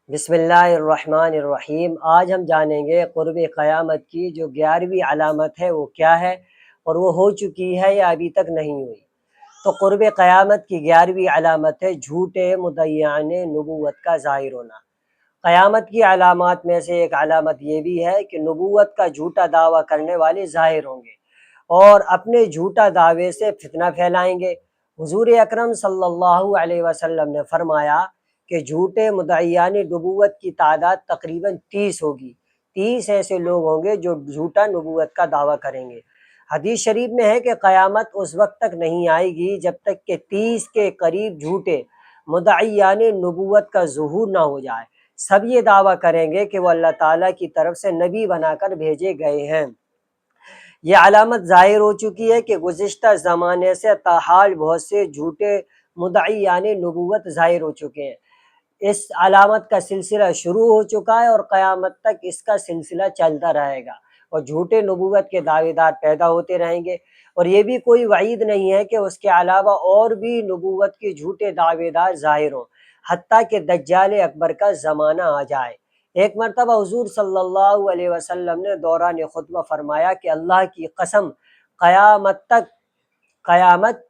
بسم اللہ الرحمن الرحیم۔ آج ہم جانیں گے قرب قیامت کی جو 11ویں علامت ہے وہ کیا ہے، اور وہ ہو چکی ہے یا ابھی تک نہیں ہوئی۔ تو قرب قیامت کی 11ویں علامت ہے جھوٹے مدعیان نبوت کا ظاہر ہونا۔ قیامت کی علامات میں سے ایک علامت یہ بھی ہے کہ نبوت کا جھوٹا دعویٰ کرنے والے ظاہر ہوں گے اور اپنے جھوٹا دعوے سے فتنہ پھیلائیں گے۔ حضور اکرم صلی اللہ علیہ وسلم نے فرمایا کہ جھوٹے مدعیان نبوت کی تعداد تقریباً 30 ہوگی۔ 30 ایسے لوگ ہوں گے جو جھوٹا نبوت کا دعویٰ کریں گے۔ حدیث شریف میں ہے کہ قیامت اس وقت تک نہیں آئے گی جب تک کہ 30 کے قریب جھوٹے مدعیان نبوت کا ظہور نہ ہو جائے۔ سب یہ دعویٰ کریں گے کہ وہ اللہ تعالیٰ کی طرف سے نبی بنا کر بھیجے گئے ہیں۔ یہ علامت ظاہر ہو چکی ہے کہ گزشتہ زمانے سے تاحال بہت سے جھوٹے مدعیان نبوت ظاہر ہو چکے ہیں۔ اس علامت کا سلسلہ شروع ہو چکا ہے اور قیامت تک اس کا سلسلہ چلتا رہے گا، اور جھوٹے نبوت کے دعوے دار پیدا ہوتے رہیں گے۔ اور یہ بھی کوئی وعید نہیں ہے کہ اس کے علاوہ اور بھی نبوت کے جھوٹے دعوے دار ظاہر ہوں، حتیٰ کہ دجال اکبر کا زمانہ آ جائے۔ ایک مرتبہ حضور صلی اللہ علیہ وسلم نے دوران خطبہ فرمایا کہ اللہ کی قسم قیامت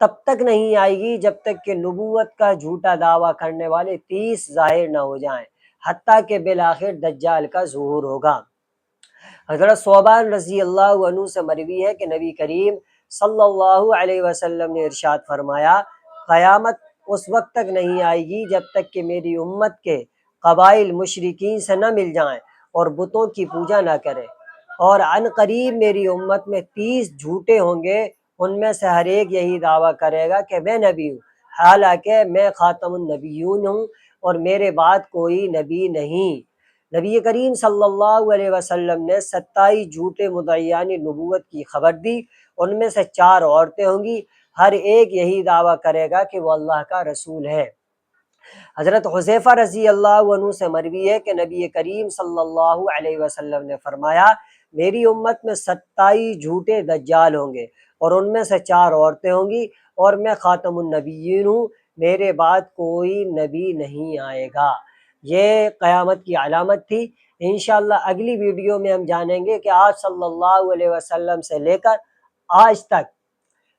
تب تک نہیں آئے گی جب تک کہ نبوت کا جھوٹا دعویٰ کرنے والے 30 ظاہر نہ ہو جائیں، حتیٰ کہ بالآخر دجال کا ظہور ہوگا۔ حضرت ثوبان رضی اللہ عنہ سے مروی ہے کہ نبی کریم صلی اللہ علیہ وسلم نے ارشاد فرمایا، قیامت اس وقت تک نہیں آئے گی جب تک کہ میری امت کے قبائل مشرکین سے نہ مل جائیں اور بتوں کی پوجا نہ کریں، اور عن قریب میری امت میں 30 جھوٹے ہوں گے، ان میں سے ہر ایک یہی دعویٰ کرے گا کہ میں نبی ہوں، حالانکہ میں خاتم النبیون ہوں اور میرے بعد کوئی نبی نہیں۔ نبی کریم صلی اللہ علیہ وسلم نے 27 جھوٹے مدعیان نبوت کی خبر دی، ان میں سے 4 عورتیں ہوں گی، ہر ایک یہی دعویٰ کرے گا کہ وہ اللہ کا رسول ہے۔ حضرت حذیفہ رضی اللہ عنہ سے مروی ہے کہ نبی کریم صلی اللہ علیہ وسلم نے فرمایا، میری امت میں 27 جھوٹے دجال ہوں گے، اور ان میں سے 4 عورتیں ہوں گی، اور میں خاتم النبیین ہوں، میرے بعد کوئی نبی نہیں آئے گا۔ یہ قیامت کی علامت تھی۔ انشاءاللہ اگلی ویڈیو میں ہم جانیں گے کہ آپ صلی اللہ علیہ وسلم سے لے کر آج تک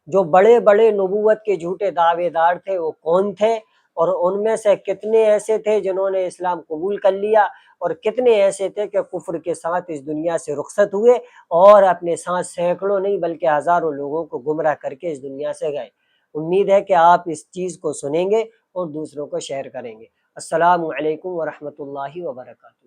جو بڑے بڑے نبوت کے جھوٹے دعوے دار تھے وہ کون تھے، اور ان میں سے کتنے ایسے تھے جنہوں نے اسلام قبول کر لیا، اور کتنے ایسے تھے کہ کفر کے ساتھ اس دنیا سے رخصت ہوئے اور اپنے ساتھ سینکڑوں نہیں بلکہ ہزاروں لوگوں کو گمراہ کر کے اس دنیا سے گئے۔ امید ہے کہ آپ اس چیز کو سنیں گے اور دوسروں کو شیئر کریں گے۔ السلام علیکم ورحمۃ اللہ وبرکاتہ۔